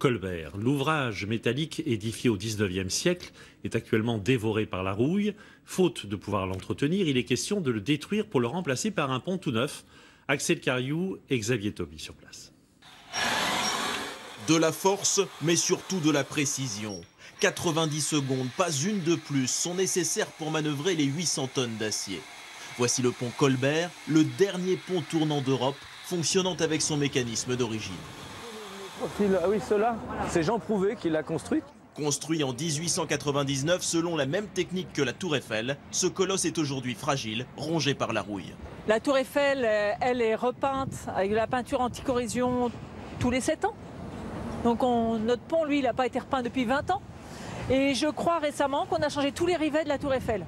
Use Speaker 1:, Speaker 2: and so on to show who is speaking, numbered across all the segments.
Speaker 1: Colbert. L'ouvrage métallique édifié au XIXe siècle est actuellement dévoré par la rouille. Faute de pouvoir l'entretenir, il est question de le détruire pour le remplacer par un pont tout neuf. Axel Cariou et Xavier Toby sur place.
Speaker 2: De la force, mais surtout de la précision. 90 secondes, pas une de plus, sont nécessaires pour manœuvrer les 800 tonnes d'acier. Voici le pont Colbert, le dernier pont tournant d'Europe, fonctionnant avec son mécanisme d'origine.
Speaker 3: Ah oui, ceux-là, c'est Jean Prouvé qui l'a construit.
Speaker 2: Construit en 1899 selon la même technique que la Tour Eiffel, ce colosse est aujourd'hui fragile, rongé par la rouille.
Speaker 4: La Tour Eiffel, elle est repeinte avec de la peinture anti-corrosion tous les 7 ans. Donc notre pont, lui, il n'a pas été repeint depuis 20 ans. Et je crois récemment qu'on a changé tous les rivets de la Tour Eiffel.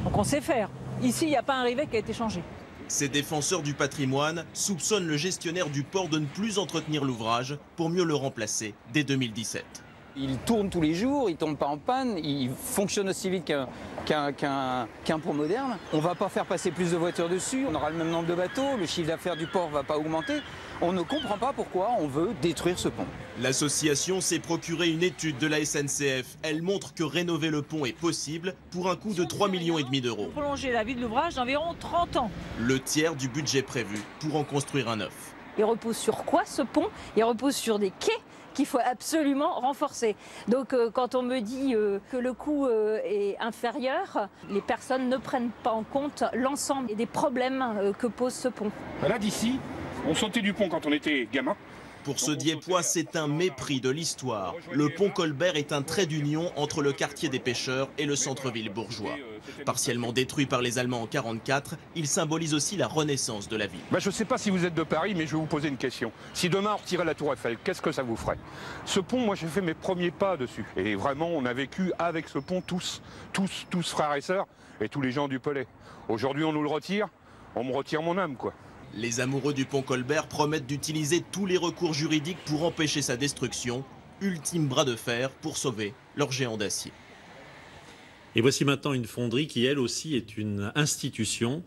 Speaker 4: Donc on sait faire. Ici, il n'y a pas un rivet qui a été changé.
Speaker 2: Ces défenseurs du patrimoine soupçonnent le gestionnaire du port de ne plus entretenir l'ouvrage pour mieux le remplacer dès 2017.
Speaker 5: Il tourne tous les jours, il ne tombe pas en panne, il fonctionne aussi vite qu'un pont moderne. On ne va pas faire passer plus de voitures dessus, on aura le même nombre de bateaux, le chiffre d'affaires du port ne va pas augmenter. On ne comprend pas pourquoi on veut détruire ce pont.
Speaker 2: L'association s'est procuré une étude de la SNCF. Elle montre que rénover le pont est possible pour un coût de 3,5 millions d'euros.
Speaker 4: Prolonger la vie de l'ouvrage d'environ 30 ans.
Speaker 2: Le tiers du budget prévu pour en construire un neuf.
Speaker 6: Il repose sur quoi ce pont? Il repose sur des quais qu'il faut absolument renforcer. Donc quand on me dit que le coût est inférieur, les personnes ne prennent pas en compte l'ensemble des problèmes que pose ce pont.
Speaker 7: Là d'ici, on sautait du pont quand on était gamin.
Speaker 2: Pour ce Diepois, c'est un mépris de l'histoire. Le pont Colbert est un trait d'union entre le quartier des pêcheurs et le centre-ville bourgeois. Partiellement détruit par les Allemands en 1944, il symbolise aussi la renaissance de la ville.
Speaker 7: Je ne sais pas si vous êtes de Paris, mais je vais vous poser une question. Si demain on retirait la Tour Eiffel, qu'est-ce que ça vous ferait? Ce pont, moi j'ai fait mes premiers pas dessus. Et vraiment, on a vécu avec ce pont tous frères et sœurs, et tous les gens du Pelé. Aujourd'hui, on nous le retire, on me retire mon âme, quoi.
Speaker 2: Les amoureux du pont Colbert promettent d'utiliser tous les recours juridiques pour empêcher sa destruction. Ultime bras de fer pour sauver leur géant d'acier.
Speaker 1: Et voici maintenant une fonderie qui, elle aussi, est une institution.